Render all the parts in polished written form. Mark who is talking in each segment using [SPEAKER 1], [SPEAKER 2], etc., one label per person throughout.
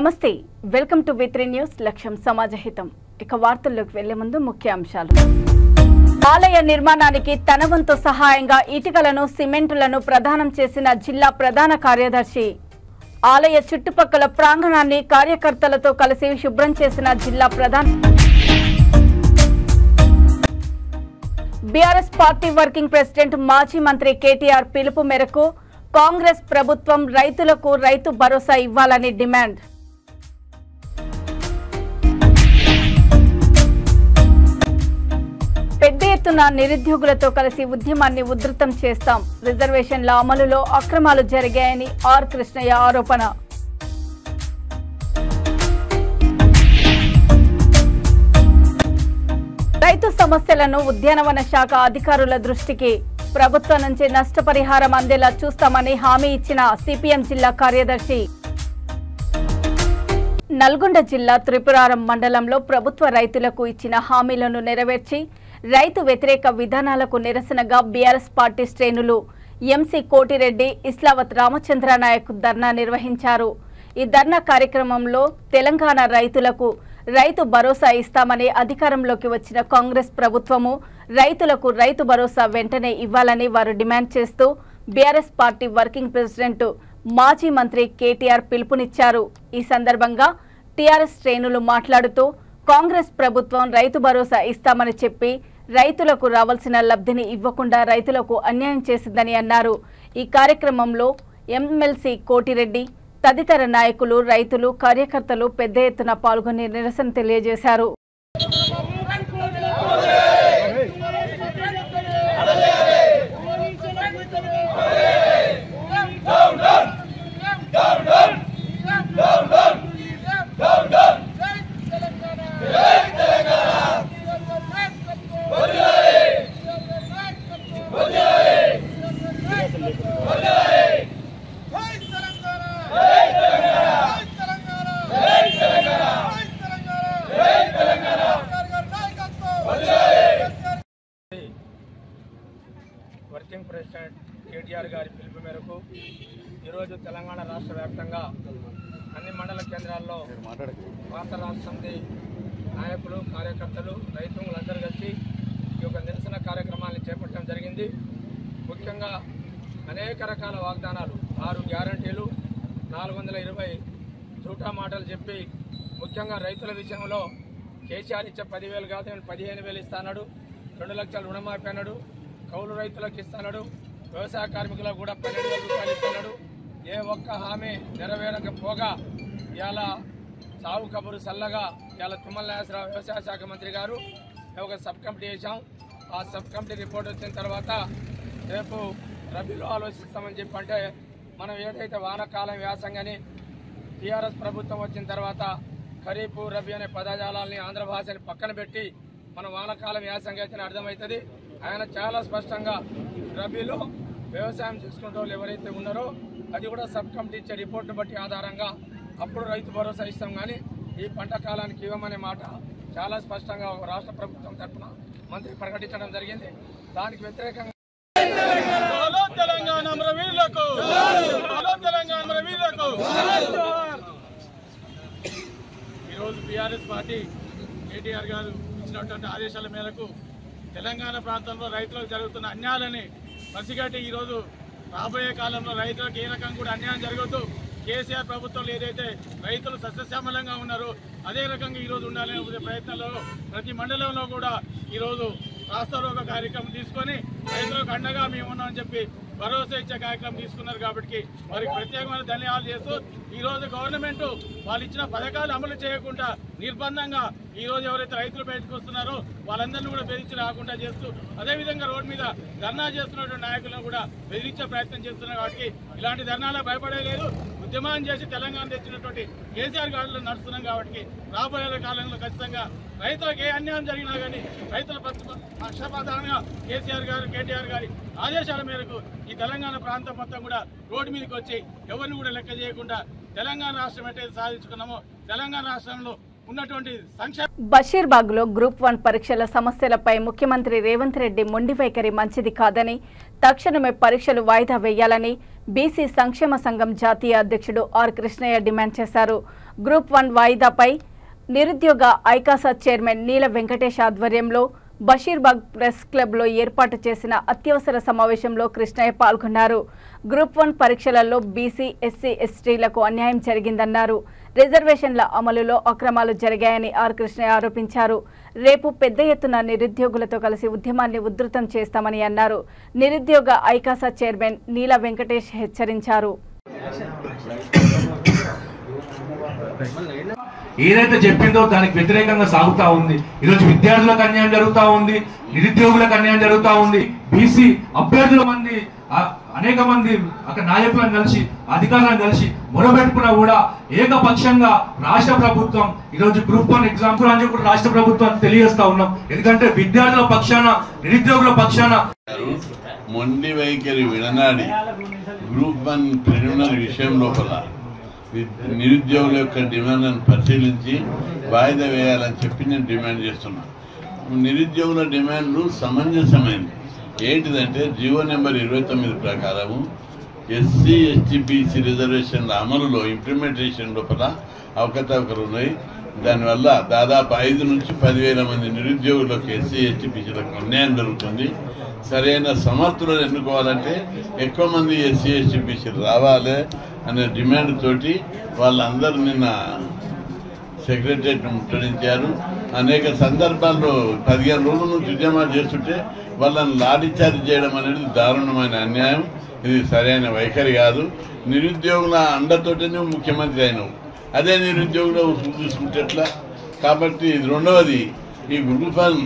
[SPEAKER 1] నమస్తే welcome to వి3 news లక్ష్యం సమాజహితం ఇక వార్తల్లోకి వెళ్లే ముందు ముఖ్య అంశాలు ఆలయ నిర్మాణానికి తన వంతు సహాయంగా ఇటుకలను సిమెంటులను ప్రదానం చేసిన జిల్లా ప్రధాన కార్యదర్శి ఆలయ చుట్టుపక్కల ప్రాంగణాన్ని కార్యకర్తలతో కలిసి శుభ్రం చేసిన జిల్లా ప్రధాన బీఆర్ఎస్ పార్టీ వర్కింగ్ ప్రెసిడెంట్ మాజీ మంత్రి కేటీఆర్ పిలుపు మేరకు కాంగ్రెస్ ప్రభుత్వం రైతులకు రైతు భరోసా ఇవ్వాలని డిమాండ్ పెద్ద ఎత్తున నిరుద్యోగులతో కలిసి ఉద్యమాన్ని ఉధృతం చేస్తాం రిజర్వేషన్ల అమలులో అక్రమాలు జరిగాయని ఆర్ కృష్ణయ్య ఆరోపణ రైతు సమస్యలను ఉద్యానవన శాఖ అధికారుల దృష్టికి ప్రభుత్వం నుంచి నష్టపరిహారం అందేలా చూస్తామని హామీ ఇచ్చిన సిపిఎం జిల్లా కార్యదర్శి నల్గొండ జిల్లా త్రిపురారం మండలంలో ప్రభుత్వ రైతులకు ఇచ్చిన హామీలను నెరవేర్చి రైతు వ్యతిరేక విధానాలకు నిరసనగా బీఆర్ఎస్ పార్టీ శ్రేణులు ఎంసీ కోటిరెడ్డి ఇస్లావత్ రామచంద్ర నాయక్ ధర్నా నిర్వహించారు ఈ ధర్నా కార్యక్రమంలో తెలంగాణ రైతులకు రైతు భరోసా ఇస్తామని అధికారంలోకి వచ్చిన కాంగ్రెస్ ప్రభుత్వము రైతులకు రైతు భరోసా వెంటనే ఇవ్వాలని వారు డిమాండ్ చేస్తూ బీఆర్ఎస్ పార్టీ వర్కింగ్ ప్రెసిడెంట్ మాజీ మంత్రి కేటీఆర్ పిలుపునిచ్చారు ఈ సందర్భంగా టీఆర్ఎస్ శ్రేణులు మాట్లాడుతూ కాంగ్రెస్ ప్రభుత్వం రైతు భరోసా ఇస్తామని చెప్పి రైతులకు రావాల్సిన లబ్ధిని ఇవ్వకుండా రైతులకు అన్యాయం చేసిందని అన్నారు ఈ కార్యక్రమంలో ఎమ్మెల్సీ కోటిరెడ్డి తదితర నాయకులు రైతులు కార్యకర్తలు పెద్ద ఎత్తున పాల్గొని నిరసన తెలియజేశారు
[SPEAKER 2] వర్కింగ్ ప్రెసిడెంట్ కేటీఆర్ గారి పిలుపు మేరకు ఈరోజు తెలంగాణ రాష్ట్ర వ్యాప్తంగా అన్ని మండల కేంద్రాల్లో పాత రాష్ట్ర సమితి నాయకులు కార్యకర్తలు రైతులందరూ కలిసి ఈ యొక్క నిరసన కార్యక్రమాన్ని చేపట్టడం జరిగింది. ముఖ్యంగా అనేక రకాల వాగ్దానాలు 6 గ్యారంటీలు 420 జూటా మాటలు చెప్పి ముఖ్యంగా రైతుల విషయంలో కేసీఆర్ ఇచ్చే 10,000 కాదు 15,000 ఇస్తాడు, 2 లక్షల రుణమాఫీ అన్నాడు, కౌలు రైతులకు ఇస్తున్నాడు, వ్యవసాయ కార్మికులకు కూడా 12,000 రూపాయలు ఇస్తున్నాడు. ఏ ఒక్క హామీ నెరవేరకపోగా ఇవాళ సాగు కబురు సల్లగా ఇవాళ తుమ్మల నాగేశ్వరరావు వ్యవసాయ శాఖ మంత్రి గారు ఒక సబ్ కమిటీ చేశాం. ఆ సబ్ కమిటీ రిపోర్ట్ వచ్చిన తర్వాత రేపు రబీలో ఆలోచిస్తామని చెప్పి అంటే మనం ఏదైతే వానకాలం వ్యాసంగాని టీఆర్ఎస్ ప్రభుత్వం వచ్చిన తర్వాత ఖరీఫ్ రబీ అనే పదజాలాన్ని ఆంధ్ర భాషని పక్కన పెట్టి మనం వానకాలం వ్యాసంగా అయితే అర్థమవుతుంది. ఆయన చాలా స్పష్టంగా రబీలో వ్యవసాయం చేసుకునే వాళ్ళు ఎవరైతే ఉన్నారో అది కూడా సబ్ కమిటీ ఇచ్చే రిపోర్ట్ను బట్టి ఆధారంగా అప్పుడు రైతు భరోసా ఇస్తాం, కానీ ఈ పంట కాలానికి ఇవ్వమనే మాట చాలా స్పష్టంగా రాష్ట్ర ప్రభుత్వం తరఫున మంత్రి ప్రకటించడం జరిగింది. దానికి వ్యతిరేకంగా
[SPEAKER 3] ఈరోజు బీఆర్ఎస్ పార్టీ కేటీఆర్ గారు ఇచ్చినటువంటి ఆదేశాల మేరకు తెలంగాణ ప్రాంతంలో రైతులకు జరుగుతున్న అన్యాయాలని పసిగట్టి ఈరోజు రాబోయే కాలంలో రైతులకు ఏ రకంగా కూడా అన్యాయం జరగదు. కేసీఆర్ ప్రభుత్వంలో ఏదైతే రైతులు సస్యశ్యామలంగా ఉన్నారో అదే రకంగా ఈరోజు ఉండాలనే ప్రయత్నంలో ప్రతి మండలంలో కూడా ఈరోజు రాస్తారోక కార్యక్రమం తీసుకొని రైతులకు అండగా మేము ఉన్నామని చెప్పి భరోసా ఇచ్చే కార్యక్రమం తీసుకున్నారు. కాబట్టి వారికి ప్రత్యేకమైన ధన్యవాదాలు చేస్తూ ఈరోజు గవర్నమెంట్ వాళ్ళు ఇచ్చిన పథకాలు అమలు చేయకుండా నిర్బంధంగా ఈరోజు ఎవరైతే రైతులు బయటకు వస్తున్నారో వాళ్ళందరినీ కూడా బెదిరించి రాకుండా చేస్తూ అదేవిధంగా రోడ్డు మీద ధర్నా చేస్తున్నటువంటి నాయకులను కూడా బెదిరించే ప్రయత్నం చేస్తున్నారు. కాబట్టి ఇలాంటి ధర్నాలకు భయపడలేదు. ఉద్యమం చేసి తెలంగాణ తెచ్చినటువంటి కేసీఆర్ గారిలో నడుస్తున్నాం. కాబట్టి రాబోయే కాలంలో ఖచ్చితంగా రైతులకు ఏ అన్యాయం జరిగినా కానీ రైతుల పక్షపాతంగా కేసీఆర్ గారు కేటీఆర్ గారి ఆదేశాల మేరకు ఈ తెలంగాణ ప్రాంతం మొత్తం కూడా రోడ్డు మీదకి వచ్చి ఎవరిని కూడా లెక్క చేయకుండా తెలంగాణ రాష్ట్రం ఎట్టయితే సాధించుకున్నామో తెలంగాణ రాష్ట్రంలో ఉన్నటువంటి సంక్షేమ
[SPEAKER 1] బషీర్బాగ్ లో గ్రూప్ 1 పరీక్షల సమస్యలపై ముఖ్యమంత్రి రేవంత్ రెడ్డి మొండి వైఖరి మంచిది కాదని తక్షణమే పరీక్షలు వాయిదా వేయాలని బీసీ సంక్షేమ సంఘం జాతీయ అధ్యక్షుడు ఆర్ కృష్ణయ్య డిమాండ్ చేశారు. గ్రూప్ 1 వాయిదాపై నిరుద్యోగ ఐకాసా చైర్మన్ నీల వెంకటేష్ ఆధ్వర్యంలో బషీర్బాగ్ ప్రెస్ క్లబ్ లో ఏర్పాటు చేసిన అత్యవసర సమావేశంలో కృష్ణయ్య పాల్గొన్నారు. గ్రూప్ 1 పరీక్షలలో బీసీ ఎస్సీ ఎస్టీలకు అన్యాయం జరిగిందన్నారు. రిజర్వేషన్ల అమలులో అక్రమాలు జరిగాయని ఆర్ కృష్ణయ్య ఆరోపించారు. రేపు పెద్ద ఎత్తున నిరుద్యోగులతో కలిసి ఉద్యమాన్ని ఉధృతం చేస్తామని అన్నారు. నిరుద్యోగ ఐకాసా చైర్మన్ నీల వెంకటేష్ హెచ్చరించారు.
[SPEAKER 4] ఏదైతే చెప్పిందో దానికి వ్యతిరేకంగా సాగుతా ఉంది. ఈరోజు విద్యార్థులకు అన్యాయం జరుగుతూ ఉంది, నిరుద్యోగులకు అన్యాయం జరుగుతూ ఉంది. బీసీ అభ్యర్థుల మంది అనేక మంది అక్కడ నాయకులను కలిసి అధికారులను కలిసి మొరబెట్టుకున్నా కూడా ఏకపక్షంగా రాష్ట్ర ప్రభుత్వం ఈరోజు గ్రూప్ 1 ఎగ్జామ్ అని కూడా రాష్ట్ర ప్రభుత్వాన్ని తెలియజేస్తా ఉన్నాం. ఎందుకంటే విద్యార్థుల పక్షాన నిరుద్యోగుల పక్షాన
[SPEAKER 5] మొండి వైఖరి విడనాడి గ్రూప్ 1 ప్రిలిమినరీ విషయం లోపల నిరుద్యోగుల యొక్క డిమాండ్లను పరిశీలించి వాయిదా వేయాలని చెప్పి నేను డిమాండ్ చేస్తున్నాను. నిరుద్యోగుల డిమాండ్లు సమంజసమైనది. ఏంటిదంటే జీవో నెంబర్ 29 ప్రకారము ఎస్సీ ఎస్టీ బీసీ రిజర్వేషన్ల అమలులో ఇంప్లిమెంటేషన్ లోపల అవకతవకలు ఉన్నాయి. దానివల్ల దాదాపు 5 నుంచి 10,000 మంది నిరుద్యోగులకు ఎస్సీ ఎస్టీ బీసీలకు అన్యాయం జరుగుతుంది. సరైన సమర్థులను ఎన్నుకోవాలంటే ఎక్కువ మంది ఎస్సీ ఎస్టీ బీసీలు రావాలి అనే డిమాండ్ తోటి వాళ్ళందరూ నిన్న సెక్రటరియట్ ముట్టడించారు. అనేక సందర్భాల్లో 15 రోజుల నుంచి ఉద్యమాలు చేస్తుంటే వాళ్ళని లాఠీచార్జ్ చేయడం అనేది దారుణమైన అన్యాయం. ఇది సరైన వైఖరి కాదు. నిరుద్యోగుల అండతోటే నువ్వు ముఖ్యమంత్రి అయినావు, అదే నిరుద్యోగులు చూసుకుంటే ఎట్లా? కాబట్టి ఇది రెండవది, ఈ గ్రూప్ 1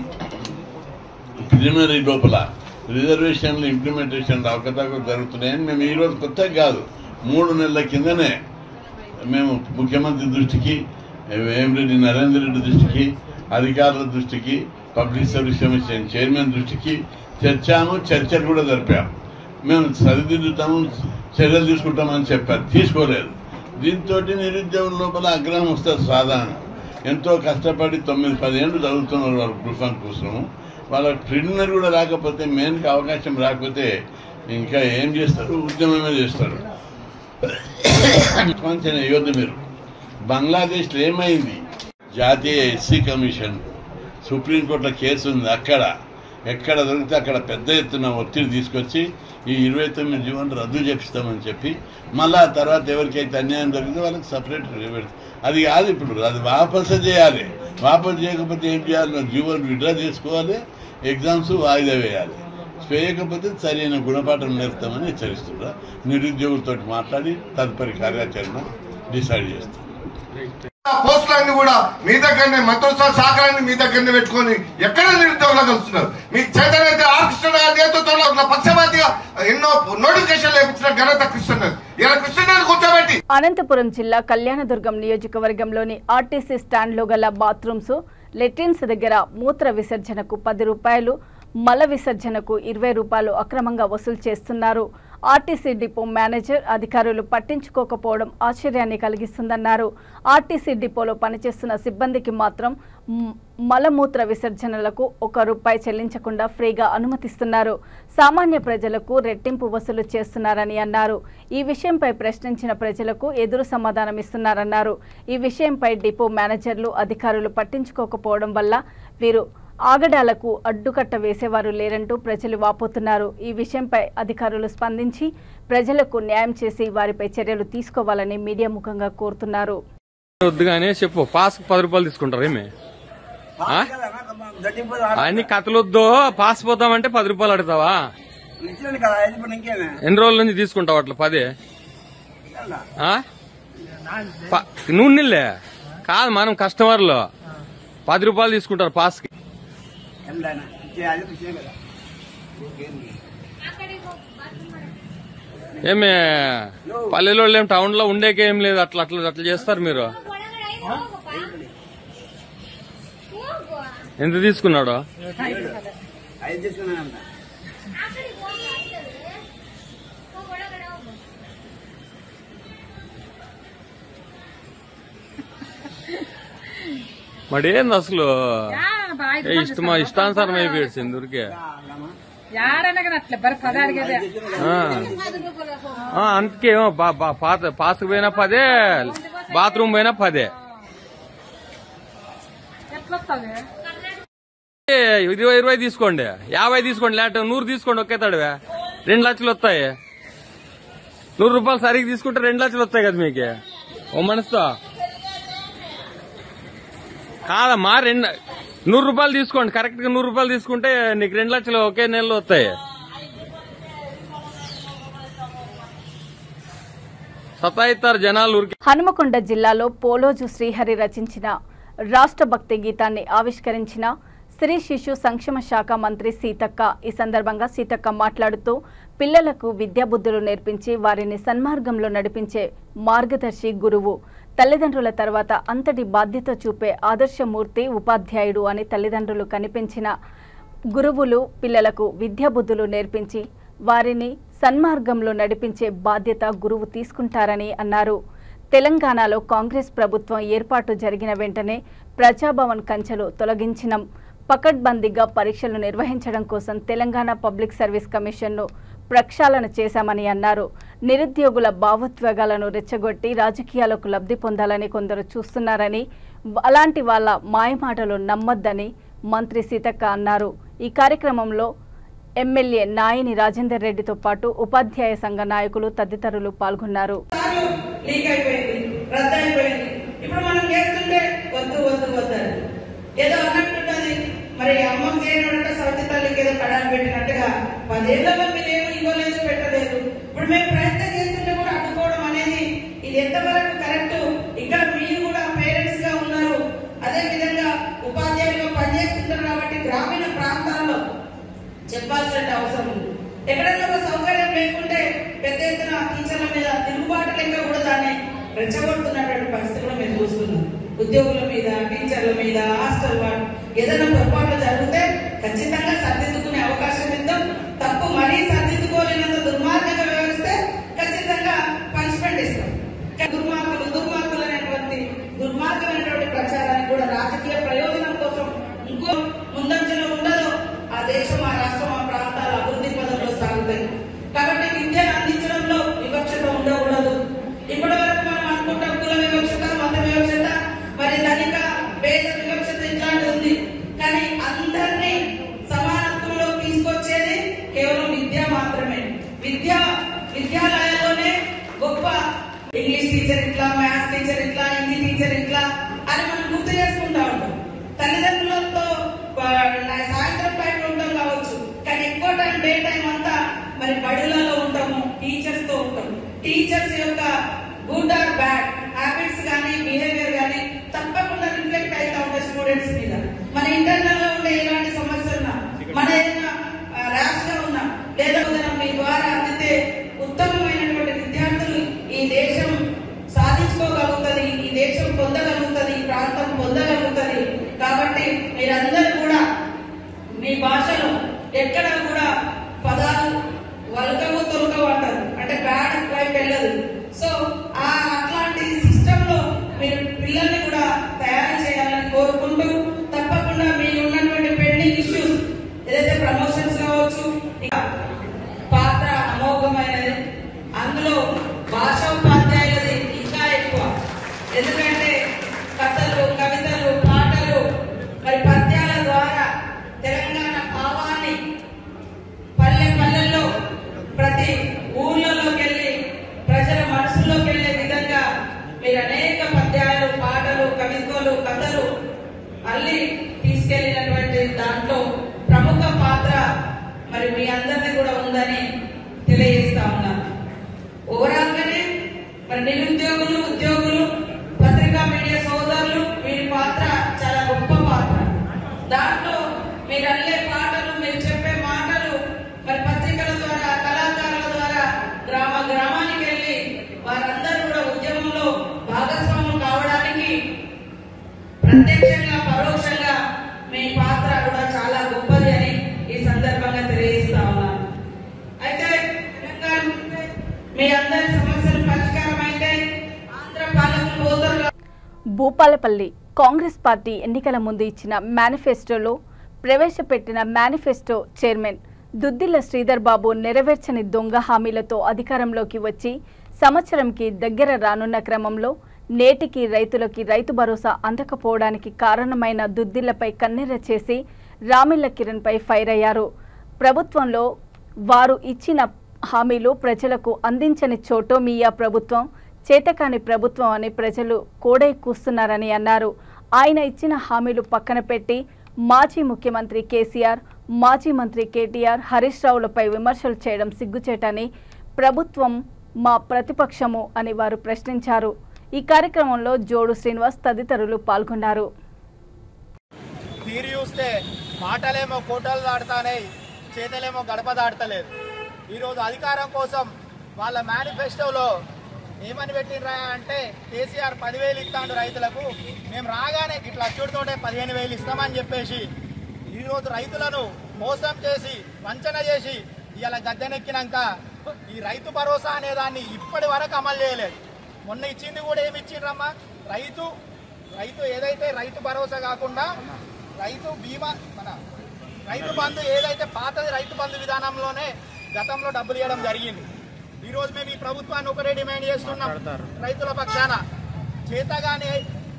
[SPEAKER 5] ప్రిలిమినరీ లోపల రిజర్వేషన్లు ఇంప్లిమెంటేషన్ అవకతవకలు జరుగుతున్నాయని మేము ఈరోజు కొత్తగా కాదు, 3 నెలల కిందనే మేము ముఖ్యమంత్రి దృష్టికి, వేమిరెడ్డి నరేందర్ రెడ్డి దృష్టికి, అధికారుల దృష్టికి, పబ్లిక్ సర్వీస్ కమిషన్ చైర్మన్ దృష్టికి చర్చలు కూడా జరిపాము. మేము సరిదిద్దుతాము, చర్యలు తీసుకుంటామని చెప్పారు, తీసుకోలేదు. దీంతో నిరుద్యోగుల లోపల ఆగ్రహం వస్తుంది. సాధారణ ఎంతో కష్టపడి 9-10 ఏళ్ళు చదువుతున్నారు వాళ్ళు గ్రూప్ 1 కోసము. వాళ్ళకి ప్రిలిమినరీ కూడా రాకపోతే, మెయిన్కి అవకాశం రాకపోతే ఇంకా ఏం చేస్తారు? ఉద్యమమే చేస్తారు. కొంచెం యోధ మీరు బంగ్లాదేశ్లో ఏమైంది? జాతీయ ఎస్సీ కమిషన్ సుప్రీంకోర్టులో కేసు ఉంది. ఎక్కడ దొరికితే అక్కడ పెద్ద ఎత్తున ఒత్తిడి తీసుకొచ్చి ఈ 29 జీవోలు రద్దు చేపిస్తామని చెప్పి మళ్ళా తర్వాత ఎవరికైతే అన్యాయం జరిగిందో వాళ్ళకి సపరేట్ పెడతారు. అది కాదు, ఇప్పుడు అది వాపసు చేయాలి. వాపసు చేయకపోతే ఏం చేయాలి? జీవోలు విడ్రా చేసుకోవాలి, ఎగ్జామ్స్ వాయిదా వేయాలి. చేయకపోతే సరైన గుణపాఠం నేర్పుతామని హెచ్చరిస్తున్నారు. నిరుద్యోగులతో మాట్లాడి తదుపరి కార్యాచరణ డిసైడ్ చేస్తాం.
[SPEAKER 6] పోస్టులన్నీ కూడా మీ దగ్గరనే, మంత్రిత్వ శాఖలన్నీ మీ దగ్గరనే పెట్టుకొని ఎక్కడ నిరుద్యోగులు కలుస్తున్నారు. మీ చేతనైతే ఆర్ కృష్ణ గారి నేతృత్వంలో పక్షపాతిగా ఎన్నో నోటిఫికేషన్లు ఇచ్చిన ఘనత కృష్ణ. ఇలా కృష్ణ కూర్చోబెట్టి
[SPEAKER 1] అనంతపురం జిల్లా కళ్యాణదుర్గం నియోజకవర్గంలోని ఆర్టీసీ స్టాండ్లో గల బాత్రూమ్స్, లెట్రిన్స్ దగ్గర మూత్ర విసర్జనకు 10 రూపాయలు, మల విసర్జనకు 20 రూపాయలు అక్రమంగా వసూలు చేస్తున్నారు. ఆర్టీసీ డిపో మేనేజర్, అధికారులు పట్టించుకోకపోవడం ఆశ్చర్యాన్ని కలిగిస్తుందన్నారు. ఆర్టీసీ డిపోలో పనిచేస్తున్న సిబ్బందికి మాత్రం మలమూత్ర విసర్జనలకు 1 రూపాయి చెల్లించకుండా ఫ్రీగా అనుమతిస్తున్నారు. సామాన్య ప్రజలకు రెట్టింపు వసూలు చేస్తున్నారని అన్నారు. ఈ విషయంపై ప్రశ్నించిన ప్రజలకు ఎదురు సమాధానం ఇస్తున్నారన్నారు. ఈ విషయంపై డిపో మేనేజర్లు, అధికారులు పట్టించుకోకపోవడం వల్ల వీరు ఆగడాలకు అడ్డుకట్ట వేసేవారు లేరంటూ ప్రజలు వాపోతున్నారు. ఈ విషయంపై అధికారులు స్పందించి ప్రజలకు న్యాయం చేసి వారిపై చర్యలు తీసుకోవాలని మీడియా ముఖంగా కోరుతున్నారు.
[SPEAKER 7] వద్దుగానే చెప్పు, పాస్ 10 రూపాయలు తీసుకుంటారు. ఏమి అన్ని కథలొద్దు, పాస్ పోతామంటే 10 రూపాయలు అడుగుతావా? ఎన్ని రోజుల నుంచి తీసుకుంటావు అట్లా 10? నువ్వు నిల్లే కాదు, మనం కస్టమర్లు 10 రూపాయలు తీసుకుంటారు పాస్ కి. ఏమే పల్లెలో ఏం టౌన్ లో ఉండేకేం లేదు, అట్లా చేస్తారు మీరు. ఎంత తీసుకున్నాడు? మడేంది అసలు ఇష్టానుసారం అయిపోయాడు సింధూరికి అందుకేమో పాసుకు పోయినా 10 బాత్రూమ్ పోయినా 10 20 తీసుకోండి 50 తీసుకోండి లేట 100 తీసుకోండి ఒకే తడవే 2 లక్షలు వస్తాయి 100 రూపాయలు సరిగ్గా తీసుకుంటే 2 లక్షలు వస్తాయి కదా మీకు ఓ మనసుతో కాదమ్మా 100 రూపాయలు తీసుకోండి కరెక్ట్ గా 100 రూపాయలు తీసుకుంటే నీకు 2 లక్షలు ఒకే నెలలో వస్తాయి సతాయిస్తారు జనాలు.
[SPEAKER 1] హనుమకొండ జిల్లాలో పోలోజు శ్రీహరి రచించిన రాష్ట్ర భక్తి గీతాన్ని ఆవిష్కరించిన స్త్రీ శిశు సంక్షేమ శాఖ మంత్రి సీతక్క. ఈ సందర్భంగా సీతక్క మాట్లాడుతూ పిల్లలకు విద్యాబుద్ధులు నేర్పించి వారిని సన్మార్గంలో నడిపించే మార్గదర్శి గురువు, తల్లిదండ్రుల తర్వాత అంతటి బాధ్యత చూపే ఆదర్శమూర్తి ఉపాధ్యాయుడు అని తల్లిదండ్రులు కనిపించిన గురువులు పిల్లలకు విద్యాబుద్ధులు నేర్పించి వారిని సన్మార్గంలో నడిపించే బాధ్యత గురువు తీసుకుంటారని అన్నారు. తెలంగాణలో కాంగ్రెస్ ప్రభుత్వం ఏర్పాటు జరిగిన వెంటనే ప్రజాభవన్ కంచెలు తొలగించినం. పకడ్బందీగా పరీక్షలు నిర్వహించడం కోసం తెలంగాణ పబ్లిక్ సర్వీస్ కమిషన్ను ప్రక్షాళన చేశామని అన్నారు. నిరుద్యోగుల భావోద్వేగాలను రెచ్చగొట్టి రాజకీయాలకు లబ్ధి పొందాలని కొందరు చూస్తున్నారని, అలాంటి వాళ్ళ మాయమాటలు నమ్మొద్దని మంత్రి సీతక్క అన్నారు. ఈ కార్యక్రమంలో ఎమ్మెల్యే నాయని రాజేందర్ రెడ్డితో పాటు ఉపాధ్యాయ సంఘ నాయకులు తదితరులు పాల్గొన్నారు.
[SPEAKER 8] మరి అమ్మకు చేయనట్టు సవతి తల్లికి ఏదో కడాలు పెట్టినట్టుగా 10 ఏళ్ల మీరు ఏమో ఇవ్వలేదు పెట్టలేదు. ఇప్పుడు మేము ప్రయత్నం చేస్తుంటే కూడా అడ్డుకోవడం అనేది ఇది ఎంతవరకు కరెక్ట్? ఇక్కడ మీరు కూడా పేరెంట్స్ గా ఉన్నారు, అదే విధంగా ఉపాధ్యాయులుగా పనిచేస్తుంటారు కాబట్టి గ్రామీణ ప్రాంతాల్లో చెప్పాల్సిన అవసరం ఉంది. ఎక్కడైనా ఒక సౌకర్యం లేకుంటే పెద్ద ఎత్తున టీచర్ల మీద తిరుగుబాటు లెక్క కూడా దాన్ని రెచ్చగొడుతున్నటువంటి పరిస్థితి కూడా మేము చూస్తున్నాం. ఉద్యోగుల మీద, టీచర్ల మీద, హాస్టల్ వాడు ఏదైనా పొరపాట్లు జరిగితే ఖచ్చితంగా సర్దిద్దుకునే అవకాశం ఇద్దాం. తప్పు మరీ సర్దిద్దుకోలేనంత దుర్మార్గంగా వ్యవహరిస్తే ఖచ్చితంగా పనిష్మెంట్ ఇస్తాం. దుర్మార్గులు అనేటువంటి దుర్మార్గమైనటువంటి ప్రచారాన్ని కూడా రాజకీయ ప్రయోజనం కోసం ఇంకో ముందంజలో ఉండదు. ఆ దేశం, ఆ రాష్ట్రం, ఆ ప్రాంతాల అభివృద్ధి పదంలో సాగుతాయి. కాబట్టి విద్యను అందించడంలో వివక్షత ఉండకూడదు. ఇప్పటి వరకు మనం అనుకుంటాం కుల వివక్షత, మత వివక్షత, మరి ధనిక పేద వివక్షత ఇట్లాంటిది ఉంది. కానీ అందరినీ సమానత్వంలో తీసుకొచ్చేది కేవలం విద్య మాత్రమే. విద్యాలయాల్లోనే గొప్ప ఇంగ్లీష్ టీచర్ ఇట్లా, మ్యాథ్స్ టీచర్ ఇట్లా, హిందీ టీచర్ ఇట్లా అని మనం గుర్తు చేసుకుంటా ఉంటాం. తల్లిదండ్రులతో సాయంత్రం టైంలో ఉంటాం కావచ్చు, కానీ ఎక్కువ టైం డే టైం అంతా మరి బడులలో ఉంటాము, టీచర్స్ తో ఉంటాము. టీచర్స్ యొక్క గుడ్ ఆర్ బ్యాడ్ హ్యాబిట్స్ కానీ బిహేవియర్ కానీ తప్పకుండా రిఫ్లెక్ట్ అవుతా ఉంటాయి స్టూడెంట్స్ మీద. మన ఇంటర్నల్ లో ఉండే ఎలాంటి సమస్య ఉన్నా, మన ఏదైనా ర్యాష్ గా ఉన్నా, లేదా మీ ద్వారా అందితే ఉత్తమమైనటువంటి విద్యార్థులు ఈ దేశం సాధించుకోగలుగుతుంది, ఈ దేశం పొందగలుగుతుంది, ఈ ప్రాంతం పొందగలుగుతుంది. కాబట్టి మీరందరూ కూడా మీ భాషలో ఎక్కడ కూడా పదాలు వల్కవు తొలకవు అంటారు, అంటే బ్యాడ్ వైపు వెళ్ళదు. సో అట్లాంటి సిస్టమ్ లో మీరు పిల్లల్ని కూడా తయారు చేయాలని కోరుకుంటూ, తప్పకుండా మీరు ఉన్నటువంటి పెండింగ్ ఇష్యూస్ ఏదైతే ప్రమోషన్స్ కావచ్చు, పాత్ర అమోఘమైనది. అందులో భాషోపాధ్యాయులది ఇంకా ఎక్కువ. ఎందుకంటే కథలు, కవితలు, పాటలు, మరి పద్యాల ద్వారా తెలంగాణ భావాన్ని పల్లెల్లో ప్రతి ఊర్లలోకి వెళ్ళి ప్రజల మనసుల్లోకి వెళ్లే విధంగా మీరు అనేక పద్యాలు, పాటలు, కవిత్వాలు, కథలు అల్లి తీసుకెళ్లినటువంటి దాంట్లో ప్రముఖ పాత్ర మరి మీ అందరిది కూడా ఉందని తెలియజేస్తా ఉన్నాను. ఓవరాల్ గానే మరి నిరుద్యోగులు, ఉద్యోగులు, పత్రికా మీడియా సోదరులు వీరి పాత్ర చాలా గొప్ప పాత్ర. దాంట్లో మీరు అల్లే పాటలు, మీరు చెప్పే మాటలు మరి పత్రికల ద్వారా, కళాకారుల ద్వారా గ్రామానికి వెళ్ళి వారందరూ కూడా ఉద్యమంలో భాగస్వాములు కావడానికి ప్రత్యక్షంగా పరోక్షంగా మీ పాత్ర కూడా చాలా గొప్పది అని ఈ సందర్భంగా తెలియజేస్తా ఉన్నాను. అయితే మీ అందరి సమస్యలు పరిష్కారం అయితే ఆంధ్ర పాలకులు ఓదరు.
[SPEAKER 1] భూపాలపల్లి కాంగ్రెస్ పార్టీ ఎన్నికల ముందు ఇచ్చిన మేనిఫెస్టోలో ప్రవేశపెట్టిన మేనిఫెస్టో చైర్మన్ దుద్దిల్ల శ్రీధర్ బాబు నెరవేర్చని దొంగ హామీలతో అధికారంలోకి వచ్చి సంవత్సరంకి దగ్గర రానున్న క్రమంలో నేటికి రైతులకి రైతు భరోసా అందకపోవడానికి కారణమైన దుద్దిల్లపై కన్నెర్ర చేసి రామిళ్ల కిరణ్పై ఫైర్ అయ్యారు. ప్రభుత్వంలో వారు ఇచ్చిన హామీలు ప్రజలకు అందించని చోటోమియా ప్రభుత్వం, చేతకాని ప్రభుత్వం అని ప్రజలు కోడై కూస్తున్నారని అన్నారు. ఆయన ఇచ్చిన హామీలు పక్కన పెట్టి మాజీ ముఖ్యమంత్రి కేసీఆర్, మాజీ మంత్రి కేటీఆర్, హరీష్ రావులపై విమర్శలు చేయడం సిగ్గుచేటని, ప్రభుత్వం మా ప్రతిపక్షము అని వారు ప్రశ్నించారు. ఈ కార్యక్రమంలో జోడు శ్రీనివాస్ తదితరులు పాల్గొన్నారు.
[SPEAKER 9] తీరు చూస్తే మాటలేమో కోటలు దాటుతానే, చేతలేమో గడప దాటలేదు. ఈరోజు అధికారం కోసం వాళ్ళ మేనిఫెస్టోలో ఏమని పెట్టినరా అంటే కేసీఆర్ 10,000 ఇస్తాడు రైతులకు, మేము రాగానే ఇట్లా అచ్చుడితోటే 15,000 ఇస్తామని చెప్పేసి ఈరోజు రైతులను మోసం చేసి వంచన చేసి ఇలా గద్దెనెక్కినాక ఈ రైతు భరోసా అనే దాన్ని ఇప్పటి వరకు అమలు చేయలేదు. మొన్న ఇచ్చింది కూడా ఏమి ఇచ్చిండ్రమ్మా, రైతు ఏదైతే రైతు భరోసా కాకుండా రైతు బీమా, మన రైతు బంధు ఏదైతే పాతది రైతు బంధు విధానంలోనే గతంలో డబ్బులు ఇవ్వడం జరిగింది. ఈరోజు మేము ఈ ప్రభుత్వాన్ని ఒకటే డిమాండ్ చేస్తున్నాం, రైతుల పక్షాన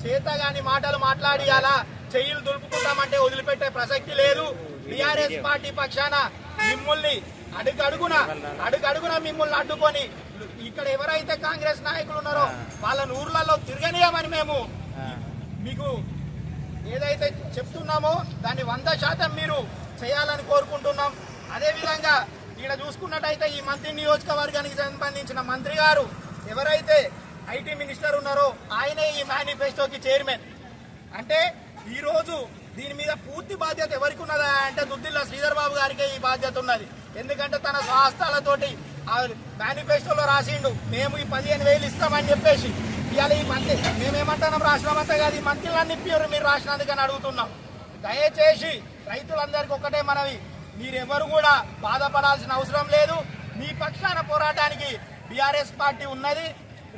[SPEAKER 9] చేతగాని మాటలు మాట్లాడియాలా, చెయ్యిలు దులుపుకుంటామంటే వదిలిపెట్టే ప్రసక్తి లేదు. టీఆర్ఎస్ పార్టీ పక్షాన మిమ్మల్ని అడుగడుగున మిమ్మల్ని అడ్డుకొని ఇక్కడ ఎవరైతే కాంగ్రెస్ నాయకులు ఉన్నారో వాళ్ళని ఊర్లలో తిరగనీయమని మేము మీకు ఏదైతే చెప్తున్నామో దాన్ని 100% మీరు చేయాలని కోరుకుంటున్నాం. అదేవిధంగా ఇక్కడ చూసుకున్నట్టయితే ఈ మంత్రి నియోజకవర్గానికి సంబంధించిన మంత్రి గారు ఎవరైతే ఐటీ మినిస్టర్ ఉన్నారో ఆయనే ఈ మేనిఫెస్టోకి చైర్మన్. అంటే ఈరోజు దీని మీద పూర్తి బాధ్యత ఎవరికి ఉన్నదా అంటే దుద్దిల్ల శ్రీధర్ బాబు గారికే ఈ బాధ్యత ఉన్నది. ఎందుకంటే తన స్వహస్తాలతోటి ఆ మేనిఫెస్టోలో రాసిండు మేము ఈ 15,000 ఇస్తామని చెప్పేసి. ఇవాళ ఈ మంత్రి మేమేమంటున్నాం, రాష్ట్రమంతా కాదు ఈ మంత్రులన్నీ మీరు రాసినందుకని అడుగుతున్నాం. దయచేసి రైతులందరికీ ఒకటే మనవి, మీరెవరు కూడా బాధపడాల్సిన అవసరం లేదు. మీ పక్షాన పోరాటానికి బీఆర్ఎస్ పార్టీ ఉన్నది.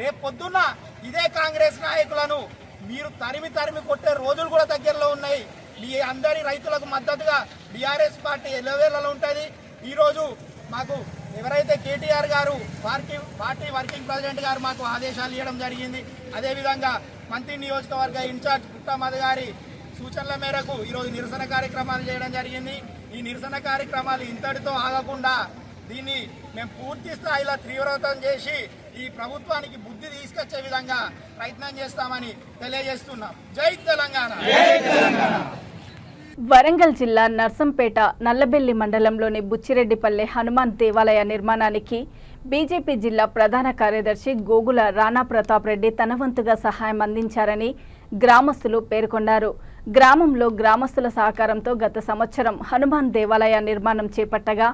[SPEAKER 9] రేపు పొద్దున్న ఇదే కాంగ్రెస్ నాయకులను మీరు తరిమి కొట్టే రోజులు కూడా దగ్గరలో ఉన్నాయి. మీ అందరి రైతులకు మద్దతుగా బీఆర్ఎస్ పార్టీ ఎల్లవేళలో ఉంటుంది. ఈరోజు మాకు ఎవరైతే కేటీఆర్ గారు పార్టీ వర్కింగ్ ప్రెసిడెంట్ గారు మాకు ఆదేశాలు ఇవ్వడం జరిగింది. అదేవిధంగా మంత్రి నియోజకవర్గ ఇన్ఛార్జ్ పుట్టమద గారి సూచనల మేరకు ఈరోజు నిరసన కార్యక్రమాలు చేయడం జరిగింది. ఈ నిరసన కార్యక్రమాలు ఇంతటితో ఆగకుండా దీన్ని మేము పూర్తి స్థాయిలో తీవ్రతం చేసి ఈ ప్రభుత్వానికి బుద్ధి తీసుకొచ్చే విధంగా ప్రయత్నం చేస్తామని తెలియజేస్తున్నాం. జై తెలంగాణ.
[SPEAKER 1] వరంగల్ జిల్లా నర్సంపేట నల్లబెల్లి మండలంలోని బుచ్చిరెడ్డిపల్లె హనుమాన్ దేవాలయ నిర్మాణానికి బీజేపీ జిల్లా ప్రధాన కార్యదర్శి గోగుల రాణా ప్రతాప్ రెడ్డి తన వంతుగా సహాయం అందించారని గ్రామస్తులు పేర్కొన్నారు. గ్రామంలో గ్రామస్తుల సహకారంతో గత సంవత్సరం హనుమాన్ దేవాలయ నిర్మాణం చేపట్టగా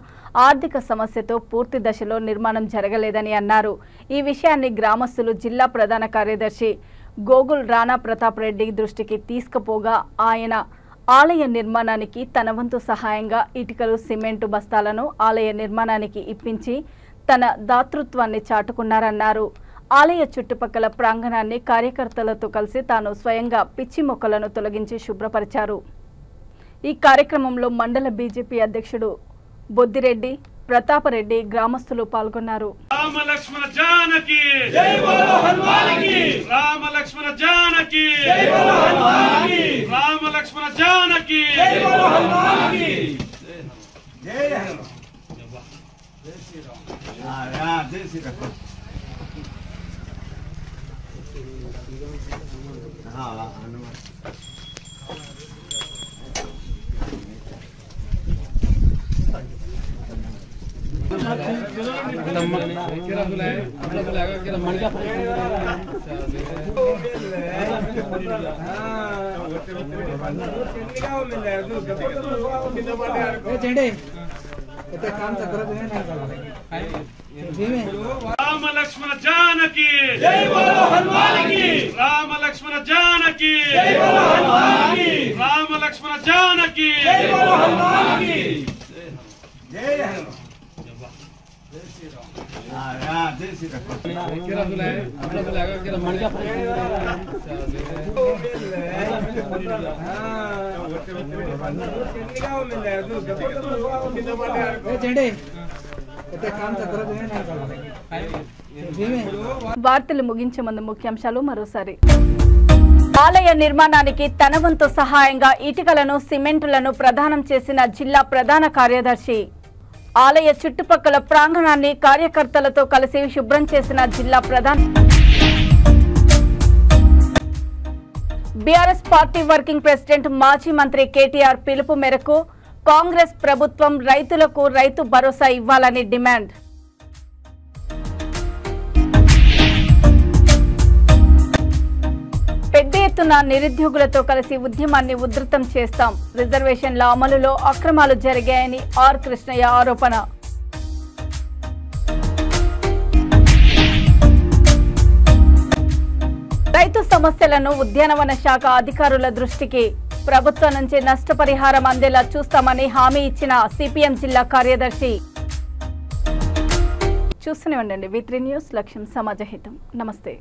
[SPEAKER 1] ఆర్థిక సమస్యతో పూర్తి దశలో నిర్మాణం జరగలేదని అన్నారు. ఈ విషయాన్ని గ్రామస్తులు జిల్లా ప్రధాన కార్యదర్శి గోగుల్ రాణా ప్రతాప్ రెడ్డి దృష్టికి తీసుకుపోగా ఆయన ఆలయ నిర్మాణానికి తన వంతు సహాయంగా ఇటుకలు, సిమెంటు బస్తాలను ఆలయ నిర్మాణానికి ఇప్పించి తన దాతృత్వాన్ని చాటుకున్నారన్నారు. ఆలయ చుట్టుపక్కల ప్రాంగణాన్ని కార్యకర్తలతో కలిసి తాను స్వయంగా పిచ్చి మొక్కలను తొలగించి శుభ్రపరిచారు. ఈ కార్యక్రమంలో మండల బీజేపీ అధ్యక్షుడు బొద్దిరెడ్డి, ప్రతాపరెడ్డి, గ్రామస్తులు పాల్గొన్నారు.
[SPEAKER 3] రామ లక్ష్మణ జానకి జై బోలో హనుమాన్కి, రామ లక్ష్మణ జానకి జై బోలో హనుమాన్కి, రామ లక్ష్మణ జానకి జై బోలో హనుమాన్కి, జై హనుమాన్, జై శ్రీరామ్, జై శ్రీరామ్. రామ లక్ష్మణ జానకి జై బోలో హనుమాన్కి, రామ లక్ష్మణ జానకి జై బోలో హనుమాన్కి, రామ లక్ష్మణ జానకి జై బోలో హనుమాన్కి, జై హనుమాన్, జై శ్రీరామ్, జై శ్రీరామ్.
[SPEAKER 1] వార్తలు ముగించే ముందు ముఖ్యాంశాలు మరోసారి. ఆలయ నిర్మాణానికి తన వంతు సహాయంగా ఇటుకలను సిమెంటులను ప్రదానం చేసిన జిల్లా ప్రధాన కార్యదర్శి. ఆలయ చుట్టుపక్కల ప్రాంగణాన్ని కార్యకర్తలతో కలిసి శుభ్రం చేసిన జిల్లా ప్రధాన. బీఆర్ఎస్ పార్టీ వర్కింగ్ ప్రెసిడెంట్ మాజీ మంత్రి కేటీఆర్ పిలుపు మేరకు కాంగ్రెస్ ప్రభుత్వం రైతులకు రైతు భరోసా ఇవ్వాలని డిమాండ్. పెద్ద ఎత్తున నిరుద్యోగులతో కలిసి ఉద్యమాన్ని ఉధృతం చేస్తాం. రిజర్వేషన్ల అమలులో అక్రమాలు జరిగాయని ఆర్ కృష్ణయ్య ఆరోపణ. రైతు సమస్యలను ఉద్యానవన శాఖ అధికారుల దృష్టికి, ప్రభుత్వం నుంచి నష్టపరిహారం అందేలా చూస్తామని హామీ ఇచ్చిన సిపిఎం జిల్లా కార్యదర్శి. చూస్తూనే ఉండండి V3 న్యూస్, లక్ష్యం సమాజహితం. నమస్తే.